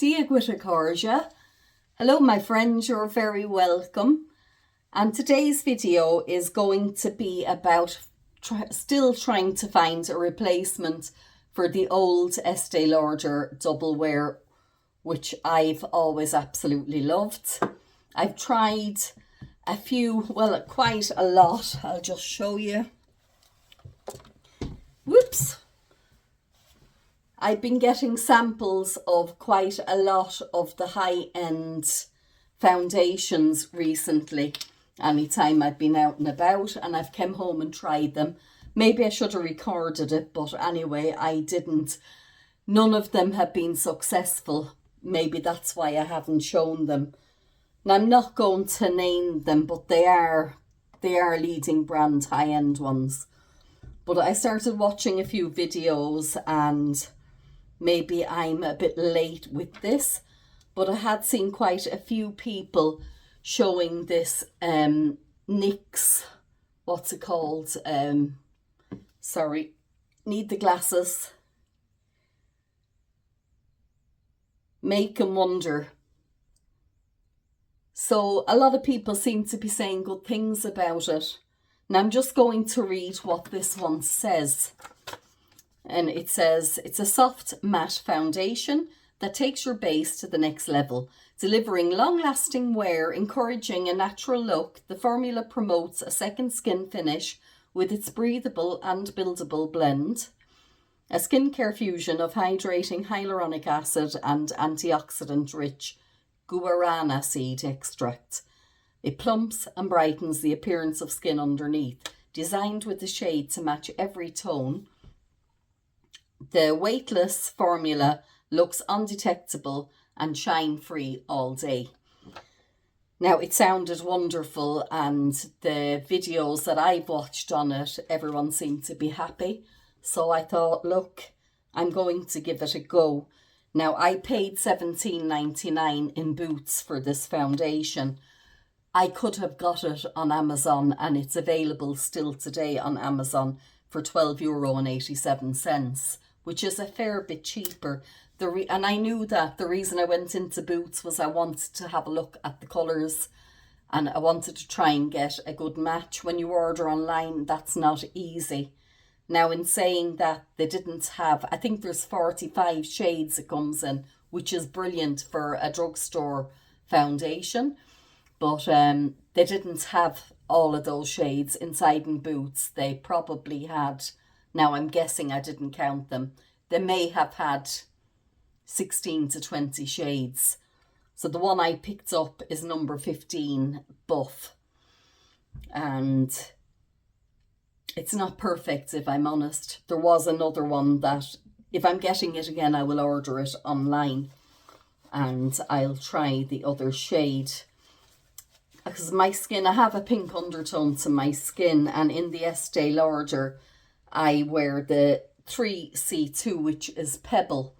Dia Guitacorja. Hello my friends, you're very welcome. And today's video is going to be about still trying to find a replacement for the old Estee Lauder Double Wear, which I've always absolutely loved. I've tried a few, well, quite a lot. I'll just show you. Whoops. I've been getting samples of quite a lot of the high-end foundations recently. Anytime I've been out and about, and I've come home and tried them. Maybe I should have recorded it, but anyway, I didn't. None of them have been successful. Maybe that's why I haven't shown them. And I'm not going to name them, but they are leading brand high-end ones. But I started watching a few videos, and maybe I'm a bit late with this, but I had seen quite a few people showing this NYX, what's it called? Sorry, need the glasses. Make and Wonder. So a lot of people seem to be saying good things about it. Now I'm just going to read what this one says. And it says, it's a soft matte foundation that takes your base to the next level. Delivering long-lasting wear, encouraging a natural look, the formula promotes a second skin finish with its breathable and buildable blend. A skincare fusion of hydrating hyaluronic acid and antioxidant-rich guarana seed extract. It plumps and brightens the appearance of skin underneath. Designed with the shade to match every tone, the weightless formula looks undetectable and shine-free all day. Now, it sounded wonderful, and the videos that I've watched on it, everyone seemed to be happy. So I thought, look, I'm going to give it a go. Now, I paid $17.99 in Boots for this foundation. I could have got it on Amazon, and it's available still today on Amazon for €12.87, which is a fair bit cheaper. And I knew that the reason I went into Boots was I wanted to have a look at the colours, and I wanted to try and get a good match. When you order online, that's not easy. Now, in saying that, they didn't have, I think there's 45 shades it comes in, which is brilliant for a drugstore foundation. But they didn't have all of those shades inside in Boots. They probably had, now I'm guessing, I didn't count them, they may have had 16 to 20 shades. So the one I picked up is number 15, Buff. And it's not perfect, if I'm honest. There was another one that, if I'm getting it again, I will order it online. And I'll try the other shade. Because my skin, I have a pink undertone to my skin. And in the Estee Lauder, I wear the 3C2, which is Pebble.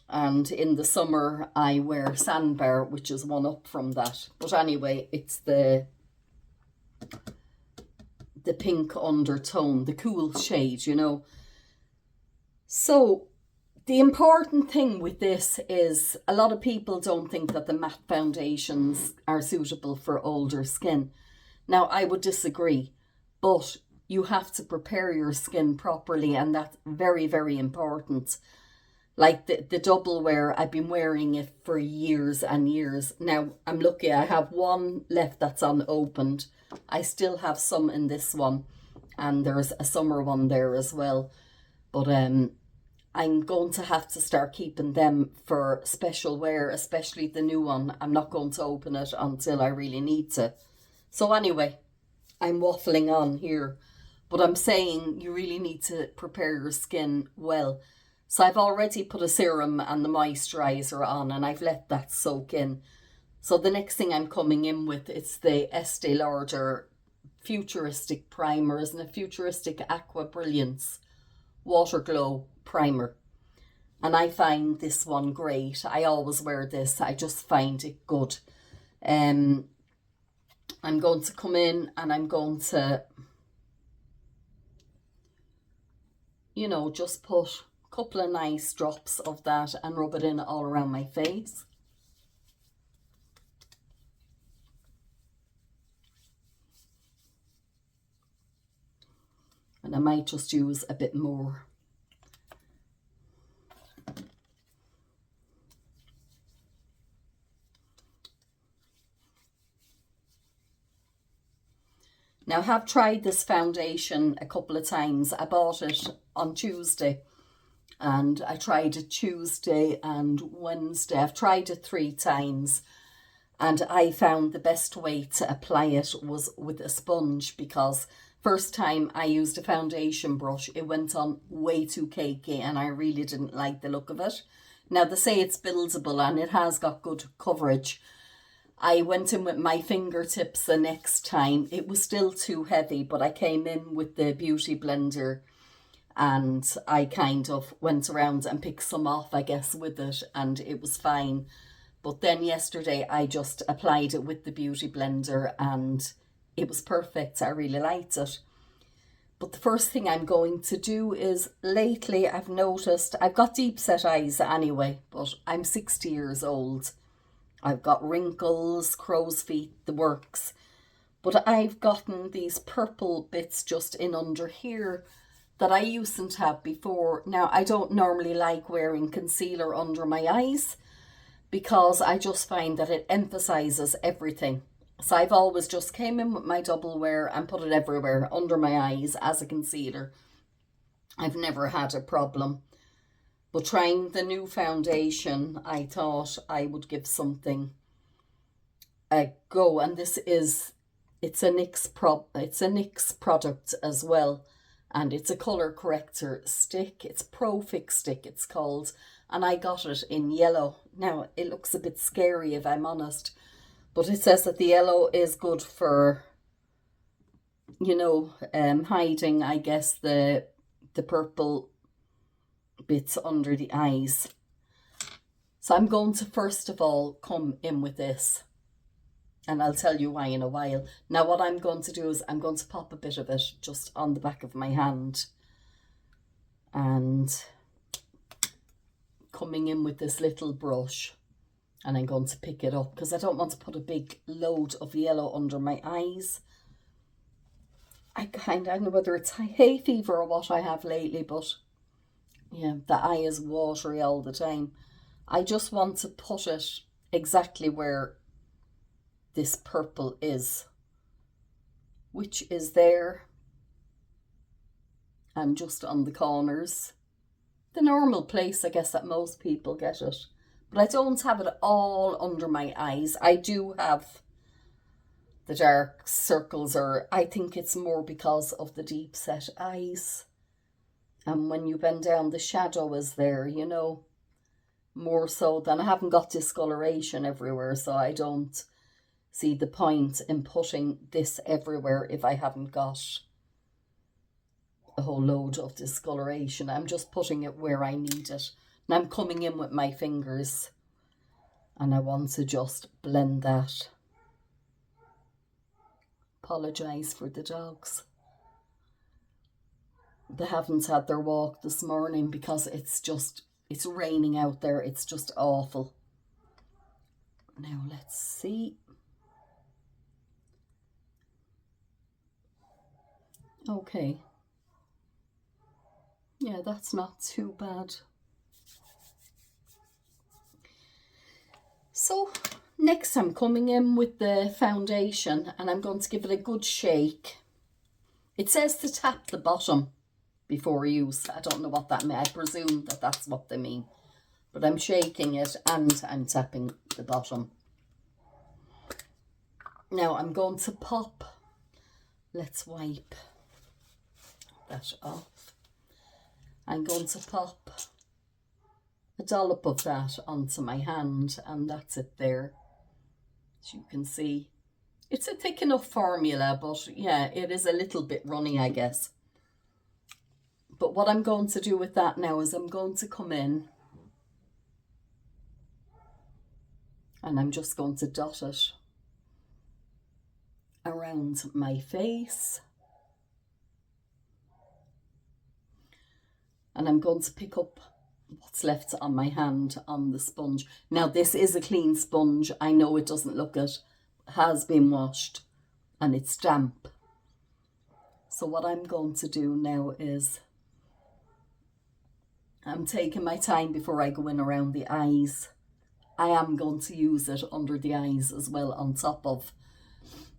And in the summer, I wear Sandbar, which is one up from that. But anyway, it's the pink undertone, the cool shade, you know. So the important thing with this is a lot of people don't think that the matte foundations are suitable for older skin. Now, I would disagree, but you have to prepare your skin properly, and that's very, very important. Like the Double Wear, I've been wearing it for years and years. Now, I'm lucky I have one left that's unopened. I still have some in this one, and there's a summer one there as well. But I'm going to have to start keeping them for special wear, especially the new one. I'm not going to open it until I really need to. So anyway, I'm waffling on here, but I'm saying you really need to prepare your skin well. So I've already put a serum and the moisturizer on, and I've let that soak in. So the next thing I'm coming in with, it's the Estee Lauder Futuristic Primer, isn't it? Futuristic Aqua Brilliance Water Glow Primer. And I find this one great. I always wear this. I just find it good. I'm going to come in and I'm going to, you know, just put couple of nice drops of that and rub it in all around my face. And I might just use a bit more. Now, I have tried this foundation a couple of times. I bought it on Tuesday and I tried it Tuesday and Wednesday. I've tried it 3 times and I found the best way to apply it was with a sponge, because first time I used a foundation brush, it went on way too cakey and I really didn't like the look of it. Now, they say it's buildable and it has got good coverage. I went in with my fingertips the next time. It was still too heavy, but I came in with the beauty blender and I kind of went around and picked some off, I guess, with it, and it was fine. But then yesterday I just applied it with the beauty blender and it was perfect. I really liked it. But the first thing I'm going to do is, lately I've noticed, I've got deep set eyes anyway, but I'm 60 years old. I've got wrinkles, crow's feet, the works. But I've gotten these purple bits just in under here that I usedn't to have before. Now, I don't normally like wearing concealer under my eyes because I just find that it emphasizes everything. So I've always just came in with my double wear and put it everywhere under my eyes as a concealer. I've never had a problem. But trying the new foundation, I thought I would give something a go. And this is, it's a NYX product as well. And it's a colour corrector stick. It's Pro Fix Stick, it's called. And I got it in yellow. Now, it looks a bit scary if I'm honest. But it says that the yellow is good for, you know, hiding, I guess, the purple bits under the eyes. So I'm going to first of all come in with this, and I'll tell you why in a while. Now what I'm going to do is I'm going to pop a bit of it just on the back of my hand, and coming in with this little brush, and I'm going to pick it up because I don't want to put a big load of yellow under my eyes. I don't know whether it's hay fever or what I have lately, but yeah, the eye is watery all the time. I just want to put it exactly where this purple is, which is there and just on the corners. The normal place, I guess, that most people get it. But I don't have it all under my eyes. I do have the dark circles, or I think it's more because of the deep set eyes. And when you bend down, the shadow is there, you know, more so than I haven't got discoloration everywhere. So I don't see the point in putting this everywhere if I haven't got a whole load of discoloration. I'm just putting it where I need it. And I'm coming in with my fingers and I want to just blend that. Apologise for the dogs. They haven't had their walk this morning because it's raining out there. It's just awful. Now let's see. Okay. Yeah, that's not too bad. So next I'm coming in with the foundation and I'm going to give it a good shake. It says to tap the bottom before use. I don't know what that means. I presume that that's what they mean. But I'm shaking it and I'm tapping the bottom. Now I'm going to pop. Let's wipe that off. I'm going to pop a dollop of that onto my hand, and that's it there. As you can see, it's a thick enough formula, but yeah, it is a little bit runny, I guess. But what I'm going to do with that now is I'm going to come in and I'm just going to dot it around my face. And I'm going to pick up what's left on my hand on the sponge. Now this is a clean sponge. I know it doesn't look it. Has been washed and it's damp. So what I'm going to do now is I'm taking my time before I go in around the eyes. I am going to use it under the eyes as well on top of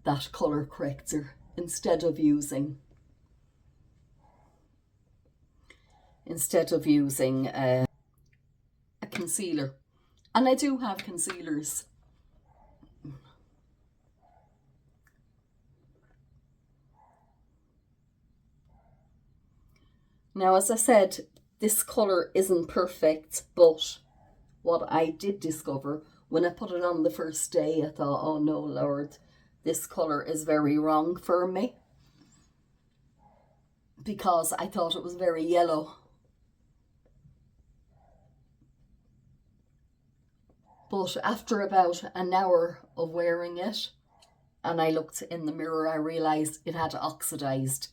that colour corrector instead of using a concealer. And I do have concealers. Now, as I said, this colour isn't perfect, but what I did discover when I put it on the first day, I thought, oh no, Lord, this colour is very wrong for me, because I thought it was very yellow. But after about an hour of wearing it, and I looked in the mirror, I realised it had oxidised.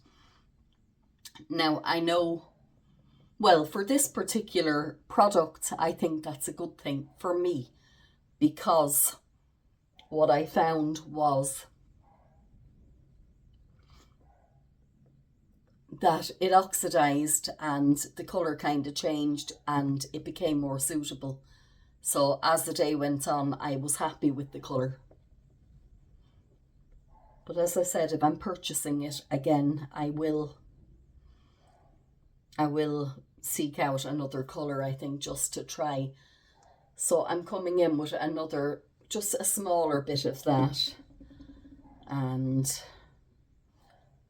Now, I know, well, for this particular product, I think that's a good thing for me, because what I found was that it oxidised and the colour kind of changed and it became more suitable. So as the day went on, I was happy with the colour. But as I said, if I'm purchasing it again, I will seek out another colour, I think, just to try. So I'm coming in with another, just a smaller bit of that. And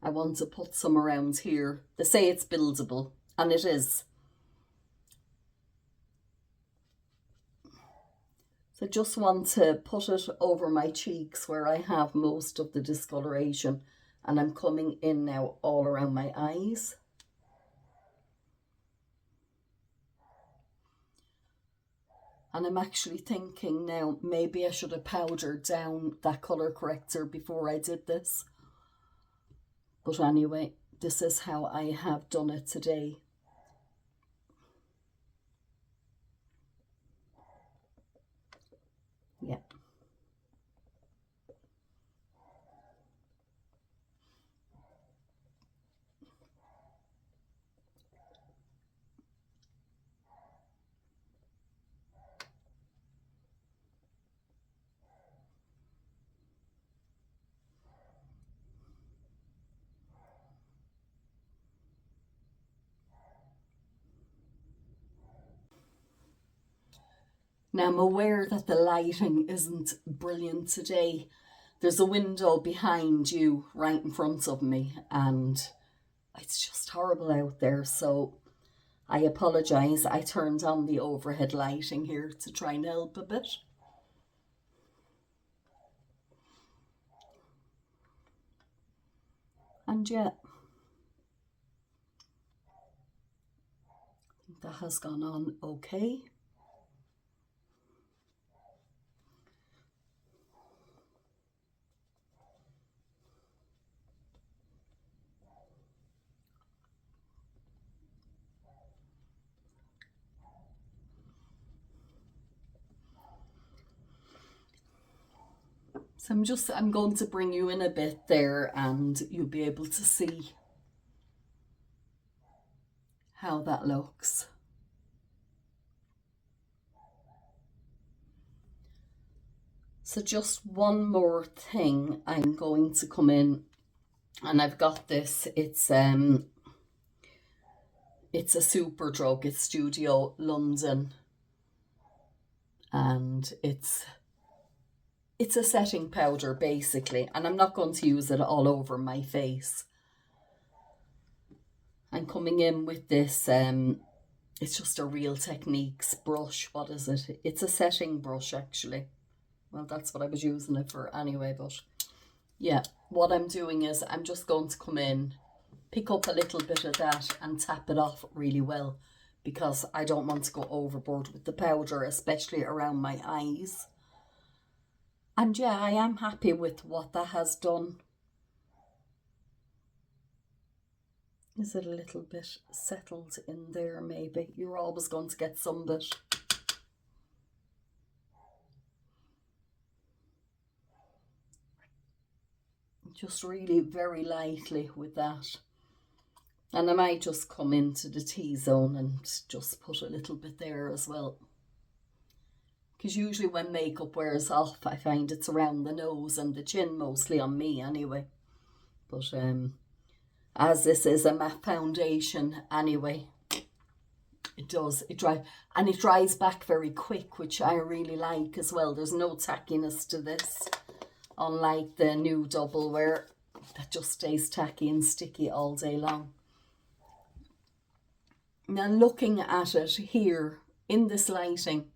I want to put some around here. They say it's buildable, and it is. So just want to put it over my cheeks where I have most of the discoloration. And I'm coming in now all around my eyes. And I'm actually thinking now, maybe I should have powdered down that colour corrector before I did this. But anyway, this is how I have done it today. Yeah. Now I'm aware that the lighting isn't brilliant today. There's a window behind you right in front of me and it's just horrible out there. So I apologise. I turned on the overhead lighting here to try and help a bit. And yeah, I think that has gone on okay. So I'm going to bring you in a bit there and you'll be able to see how that looks. So just one more thing, I'm going to come in and I've got this, it's a Superdrug, it's Studio London, and it's a setting powder basically, and I'm not going to use it all over my face. I'm coming in with this, it's just a Real Techniques brush. What is it? It's a setting brush actually. Well, that's what I was using it for anyway, but yeah, what I'm doing is I'm just going to come in, pick up a little bit of that and tap it off really well, because I don't want to go overboard with the powder, especially around my eyes. And yeah, I am happy with what that has done. Is it a little bit settled in there maybe? You're always going to get some bit. Just really very lightly with that. And I might just come into the T-zone and just put a little bit there as well. Because usually when makeup wears off, I find it's around the nose and the chin, mostly on me anyway. But as this is a matte foundation anyway, it dries back very quick, which I really like as well. There's no tackiness to this, unlike the new Double Wear that just stays tacky and sticky all day long. Now looking at it here in this lighting,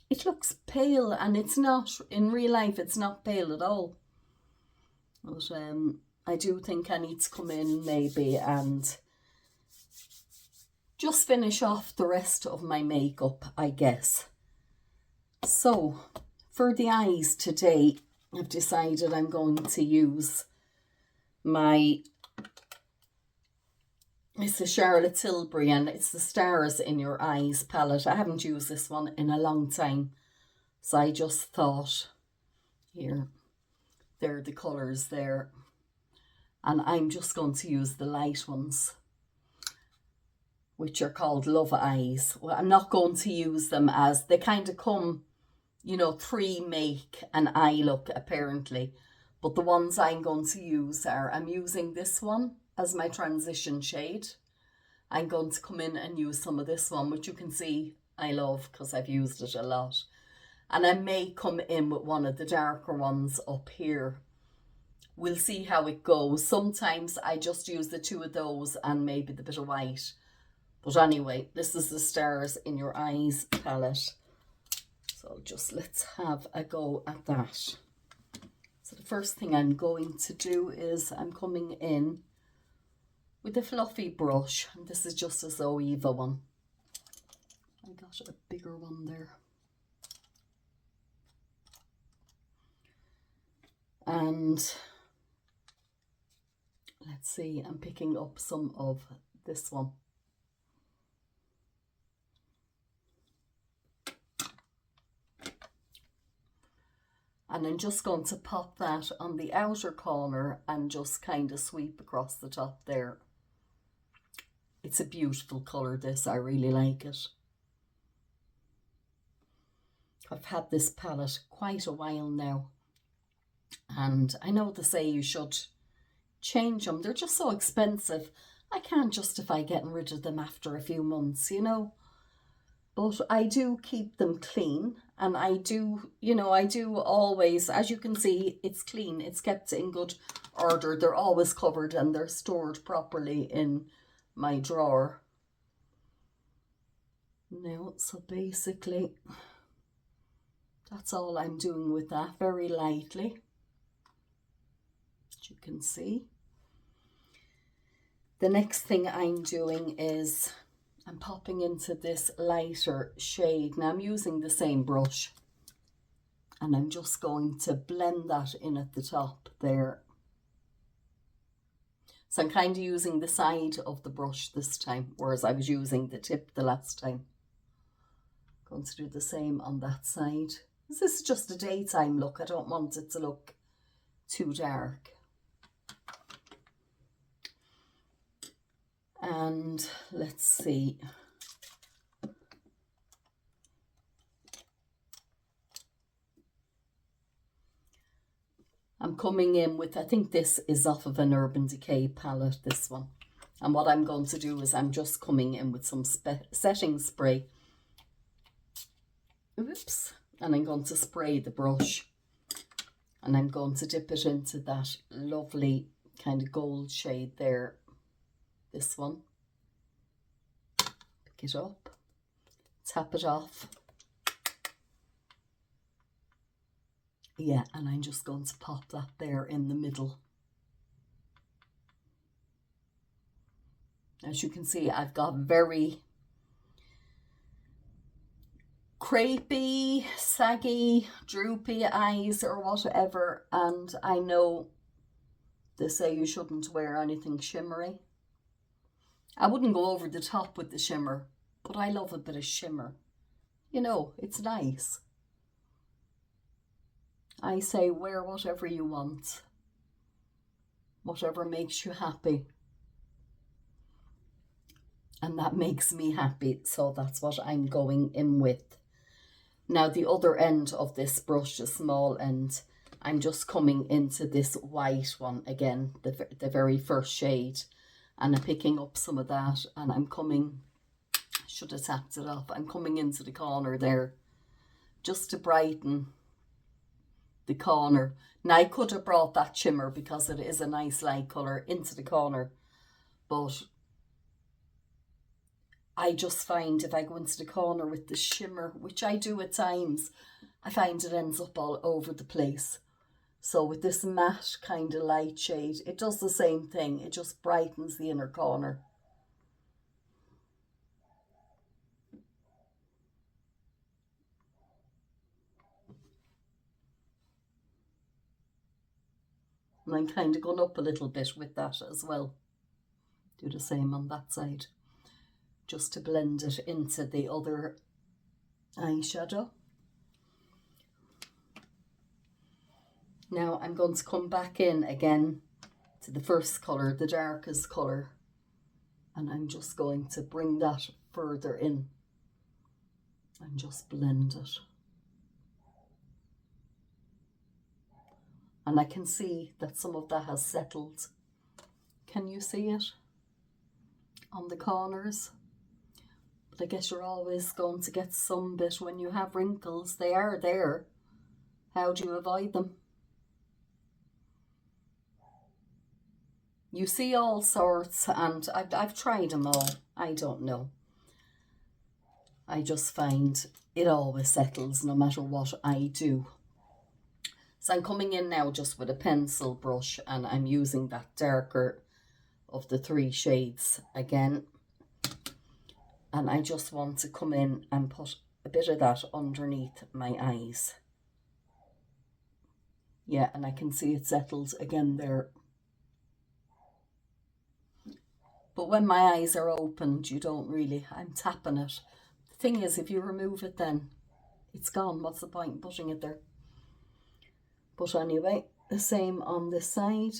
it looks pale, and it's not. In real life, it's not pale at all. But I do think I need to come in maybe and just finish off the rest of my makeup, I guess. So for the eyes today, I've decided I'm going to use it's the Charlotte Tilbury, and it's the Stars in Your Eyes palette. I haven't used this one in a long time, so I just thought, here, there are the colours there. And I'm just going to use the light ones, which are called Love Eyes. Well, I'm not going to use them as, they kind of come, you know, three make an eye look apparently. But the ones I'm going to use are, I'm using this one as my transition shade. I'm going to come in and use some of this one, which you can see I love because I've used it a lot. And I may come in with one of the darker ones up here. We'll see how it goes. Sometimes I just use the two of those and maybe the bit of white. But anyway, this is the Stars in Your Eyes palette. So just let's have a go at that. So the first thing I'm going to do is I'm coming in with a fluffy brush. And this is just a Zoeva one. I got a bigger one there. And let's see, I'm picking up some of this one. And I'm just going to pop that on the outer corner and just kind of sweep across the top there. It's a beautiful colour, this. I really like it. I've had this palette quite a while now. And I know they say you should change them. They're just so expensive. I can't justify getting rid of them after a few months, you know. But I do keep them clean, and I do, you know, I do always, as you can see, it's clean. It's kept in good order. They're always covered and they're stored properly in my drawer. Now, so basically, that's all I'm doing with that, very lightly. As you can see. The next thing I'm doing is I'm popping into this lighter shade. Now I'm using the same brush and I'm just going to blend that in at the top there. So I'm kind of using the side of the brush this time, whereas I was using the tip the last time. Going to do the same on that side. This is just a daytime look. I don't want it to look too dark. And let's see. I'm coming in with, I think this is off of an Urban Decay palette, this one. And what I'm going to do is I'm just coming in with some setting spray. Oops. And I'm going to spray the brush. And I'm going to dip it into that lovely kind of gold shade there. This one. Pick it up. Tap it off. Yeah, and I'm just going to pop that there in the middle. As you can see, I've got very crepey, saggy, droopy eyes or whatever, and I know they say you shouldn't wear anything shimmery. I wouldn't go over the top with the shimmer, but I love a bit of shimmer. You know, it's nice. I say wear whatever you want, whatever makes you happy. And that makes me happy, so that's what I'm going in with. Now the other end of this brush, the small end, I'm just coming into this white one again, the very first shade, and I'm picking up some of that, and I'm coming, should have tapped it off, I'm coming into the corner there, just to brighten the corner. Now I could have brought that shimmer, because it is a nice light colour, into the corner, but I just find if I go into the corner with the shimmer, which I do at times, I find it ends up all over the place. So with this matte kind of light shade, it does the same thing. It just brightens the inner corner. And I'm kind of going up a little bit with that as well. Do the same on that side, just to blend it into the other eyeshadow. Now I'm going to come back in again to the first colour, the darkest colour, and I'm just going to bring that further in and just blend it. And I can see that some of that has settled. Can you see it on the corners? But I guess you're always going to get some bit when you have wrinkles. They are there. How do you avoid them? You see all sorts, and I've tried them all. I don't know. I just find it always settles no matter what I do. So I'm coming in now just with a pencil brush, and I'm using that darker of the three shades again. And I just want to come in and put a bit of that underneath my eyes. Yeah, and I can see it settles again there. But when my eyes are opened, you don't really, I'm tapping it. The thing is, if you remove it, then it's gone. What's the point in putting it there? But anyway, the same on this side.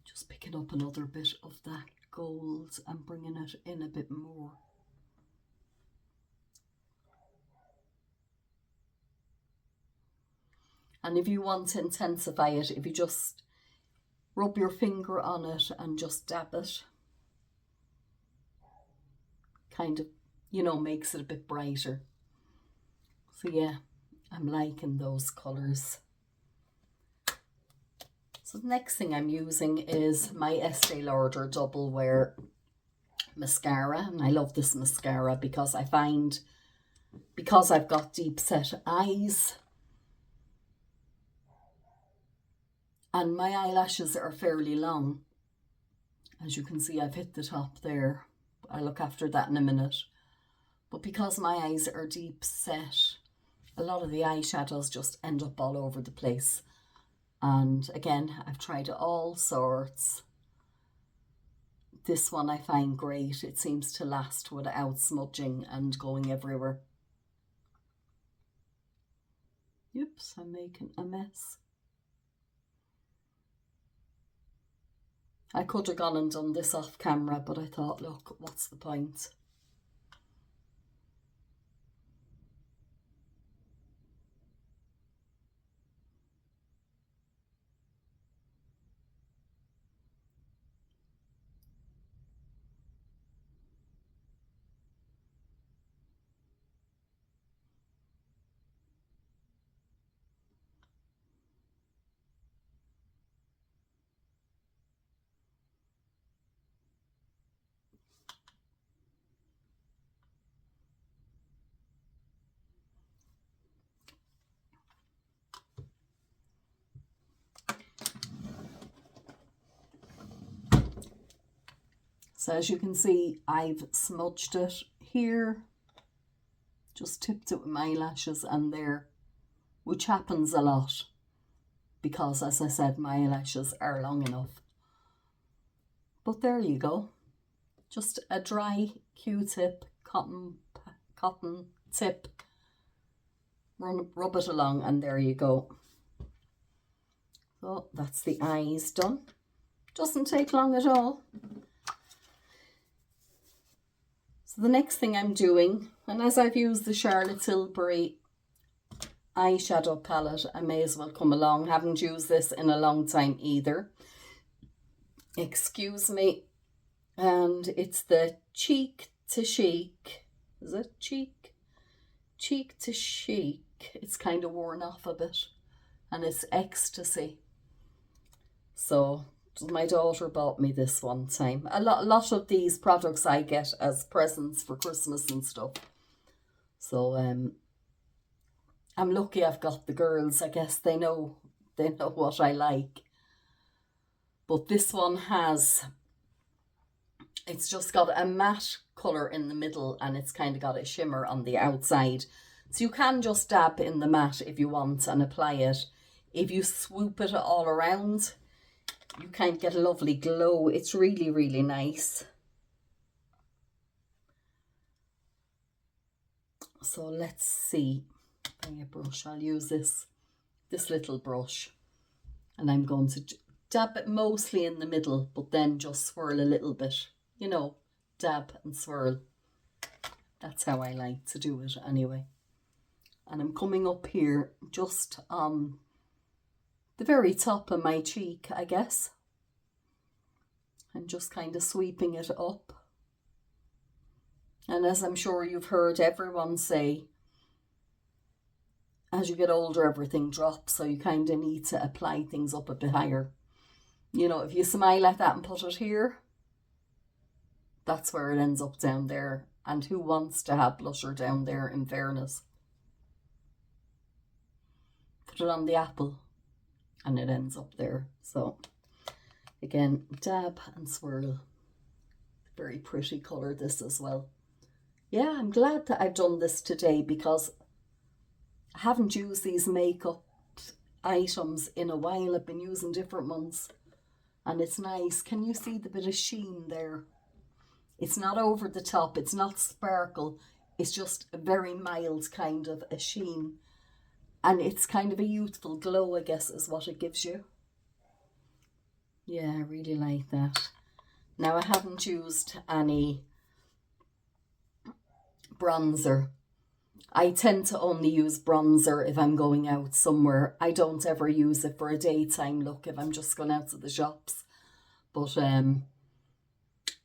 Just picking up another bit of that gold and bringing it in a bit more. And if you want to intensify it, if you just rub your finger on it and just dab it, kind of, you know, makes it a bit brighter. So yeah, I'm liking those colours. So the next thing I'm using is my Estee Lauder Double Wear mascara, and I love this mascara because I find, because I've got deep set eyes and my eyelashes are fairly long, as you can see I've hit the top there. I'll look after that in a minute. But because my eyes are deep set, a lot of the eyeshadows just end up all over the place. And again, I've tried all sorts. This one I find great. It seems to last without smudging and going everywhere. Oops, I'm making a mess. I could have gone and done this off camera, but I thought, look, what's the point? So as you can see, I've smudged it here, just tipped it with my eyelashes and there, which happens a lot because, as I said, my eyelashes are long enough. But there you go. Just a dry Q-tip, cotton tip, rub it along, and there you go. So that's the eyes done. Doesn't take long at all. So the next thing I'm doing, and as I've used the Charlotte Tilbury eyeshadow palette, I may as well come along. Haven't used this in a long time either. Excuse me. And it's the Cheek to Chic. Is it Cheek? Cheek to Chic. It's kind of worn off a bit. And it's Ecstasy. So my daughter bought me this one time. A lot of these products I get as presents for Christmas and stuff. So I'm lucky I've got the girls. I guess they know what I like. But this one has, it's just got a matte colour in the middle and it's kind of got a shimmer on the outside. So you can just dab in the matte if you want and apply it. If you swoop it all around, you kind of get a lovely glow. It's really, really nice. So let's see. Bring a brush. I'll use this little brush. And I'm going to dab it mostly in the middle, but then just swirl a little bit. You know, dab and swirl. That's how I like to do it anyway. And I'm coming up here just on the very top of my cheek, I guess. And just kind of sweeping it up. And as I'm sure you've heard everyone say, as you get older, everything drops. So you kind of need to apply things up a bit higher. You know, if you smile like that and put it here, that's where it ends up down there. And who wants to have blusher down there, in fairness? Put it on the apple and it ends up there. So again, dab and swirl. Very pretty colour this as well. Yeah, I'm glad that I've done this today because I haven't used these makeup items in a while. I've been using different ones and it's nice. Can you see the bit of sheen there? It's not over the top, it's not sparkle, it's just a very mild kind of a sheen. And it's kind of a youthful glow, I guess, is what it gives you. Yeah, I really like that. Now, I haven't used any bronzer. I tend to only use bronzer if I'm going out somewhere. I don't ever use it for a daytime look if I'm just going out to the shops. But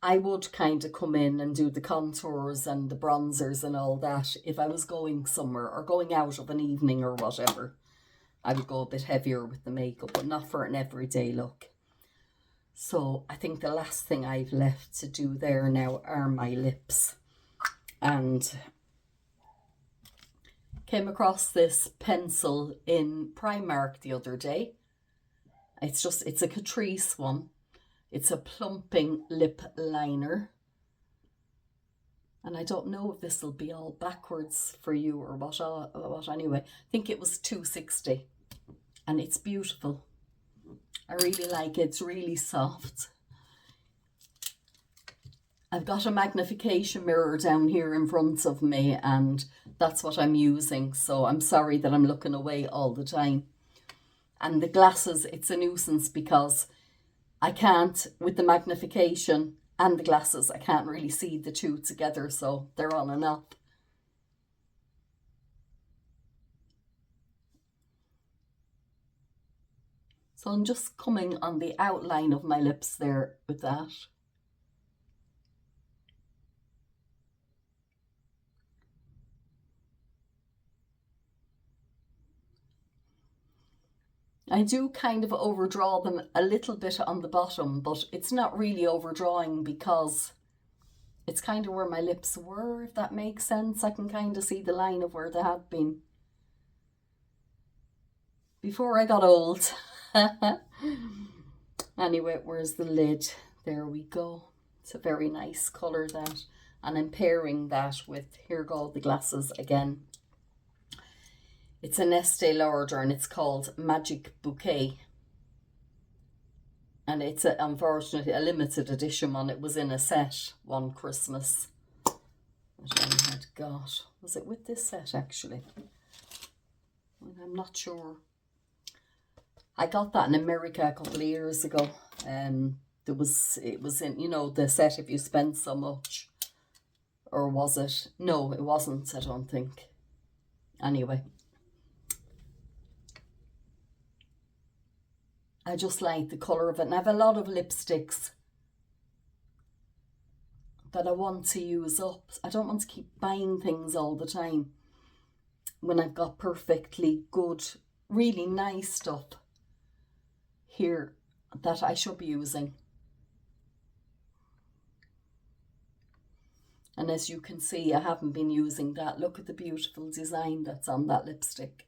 I would kind of come in and do the contours and the bronzers and all that if I was going somewhere or going out of an evening or whatever. I would go a bit heavier with the makeup, but not for an everyday look. So I think the last thing I've left to do there now are my lips. And came across this pencil in Primark the other day. It's a Catrice one. It's a plumping lip liner. And I don't know if this will be all backwards for you or what anyway. I think it was $2.60. And it's beautiful. I really like it. It's really soft. I've got a magnification mirror down here in front of me and that's what I'm using. So I'm sorry that I'm looking away all the time. And the glasses, it's a nuisance because I can't, with the magnification and the glasses, I can't really see the two together, so they're on and off. So I'm just coming on the outline of my lips there with that. I do kind of overdraw them a little bit on the bottom, but it's not really overdrawing because it's kind of where my lips were, if that makes sense. I can kind of see the line of where they had been before I got old. Anyway, where's the lid? There we go. It's a very nice colour, that. And I'm pairing that with, here go the glasses again. It's an Estee Lauder and it's called Magic Bouquet. And it's unfortunately a limited edition one. It was in a set one Christmas. That I had got. Was it with this set actually? I'm not sure. I got that in America a couple of years ago. It was in, you know, the set if you spend so much. Or was it? No, it wasn't, I don't think. Anyway. I just like the colour of it. And I have a lot of lipsticks that I want to use up. I don't want to keep buying things all the time when I've got perfectly good, really nice stuff here that I should be using. And as you can see, I haven't been using that. Look at the beautiful design that's on that lipstick.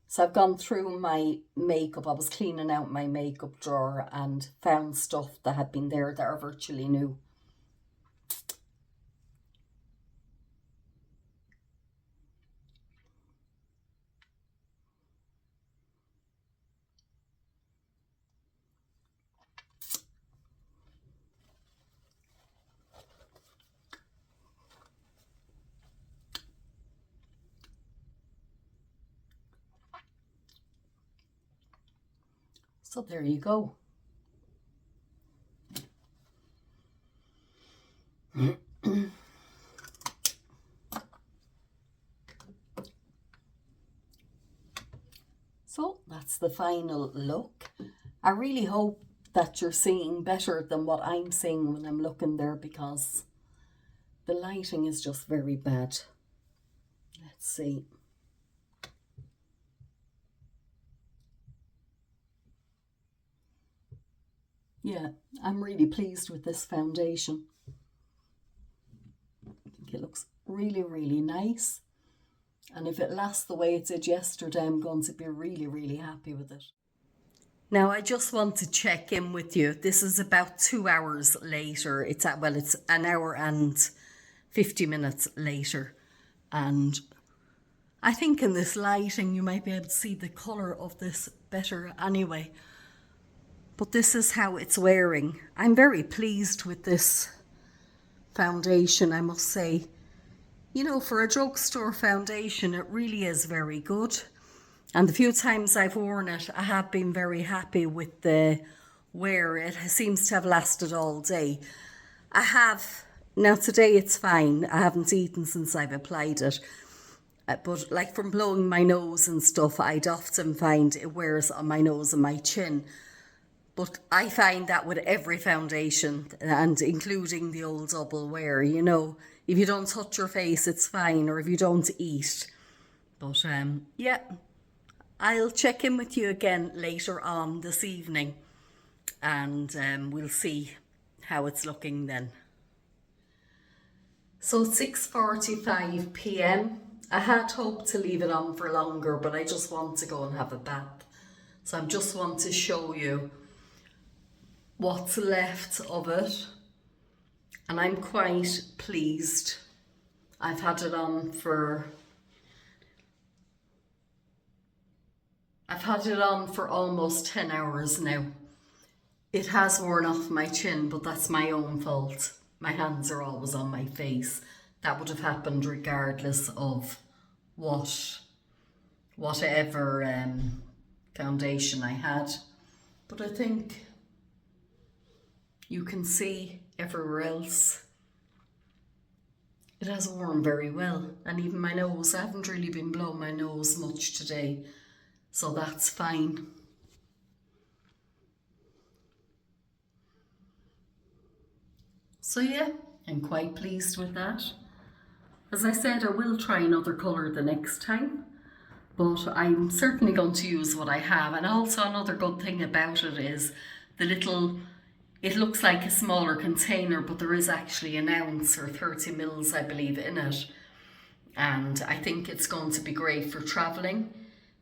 So I've gone through my makeup. I was cleaning out my makeup drawer and found stuff that had been there that are virtually new. So there you go. So that's the final look. I really hope that you're seeing better than what I'm seeing when I'm looking there, because the lighting is just very bad. Let's see. Yeah, I'm really pleased with this foundation. I think it looks really, really nice. And if it lasts the way it did yesterday, I'm going to be really, really happy with it. Now, I just want to check in with you. This is about 2 hours later. It's an hour and 50 minutes later. And I think in this lighting, you might be able to see the colour of this better anyway. But this is how it's wearing. I'm very pleased with this foundation, I must say. You know, for a drugstore foundation, it really is very good. And the few times I've worn it, I have been very happy with the wear. It seems to have lasted all day. Now today it's fine. I haven't eaten since I've applied it. But like from blowing my nose and stuff, I'd often find it wears on my nose and my chin. But I find that with every foundation, and including the old Double Wear, you know, if you don't touch your face, it's fine, or if you don't eat. But yeah, I'll check in with you again later on this evening, and we'll see how it's looking then. So it's 6:45 p.m. I had hoped to leave it on for longer, but I just want to go and have a bath. So I just want to show you what's left of it, and I'm quite pleased. I've had it on for almost 10 hours now. It has worn off my chin, but that's my own fault. My hands are always on my face. That would have happened regardless of whatever foundation I had. But I think you can see everywhere else it has worn very well. And even my nose, I haven't really been blowing my nose much today, so that's fine. So yeah, I'm quite pleased with that. As I said, I will try another colour the next time, but I'm certainly going to use what I have. And also another good thing about it is it looks like a smaller container, but there is actually an ounce or 30 mils, I believe, in it. And I think it's going to be great for travelling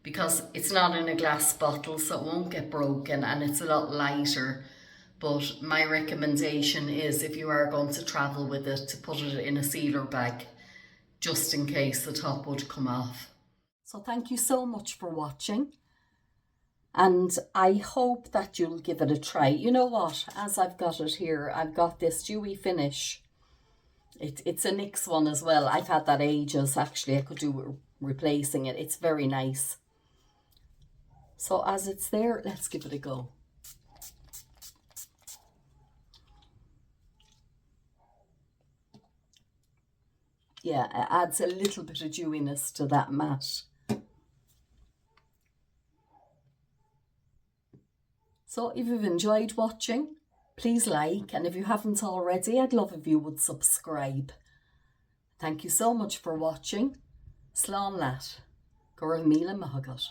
because it's not in a glass bottle, so it won't get broken, and it's a lot lighter. But my recommendation is, if you are going to travel with it, to put it in a sealer bag, just in case the top would come off. So thank you so much for watching. And I hope that you'll give it a try. You know what? As I've got it here, I've got this dewy finish. It's a NYX one as well. I've had that ages, actually. I could do with replacing it. It's very nice. So as it's there, let's give it a go. Yeah, it adds a little bit of dewiness to that matte. So if you've enjoyed watching, please like, and if you haven't already, I'd love if you would subscribe. Thank you so much for watching. Slán leat. Gur míle maithagad.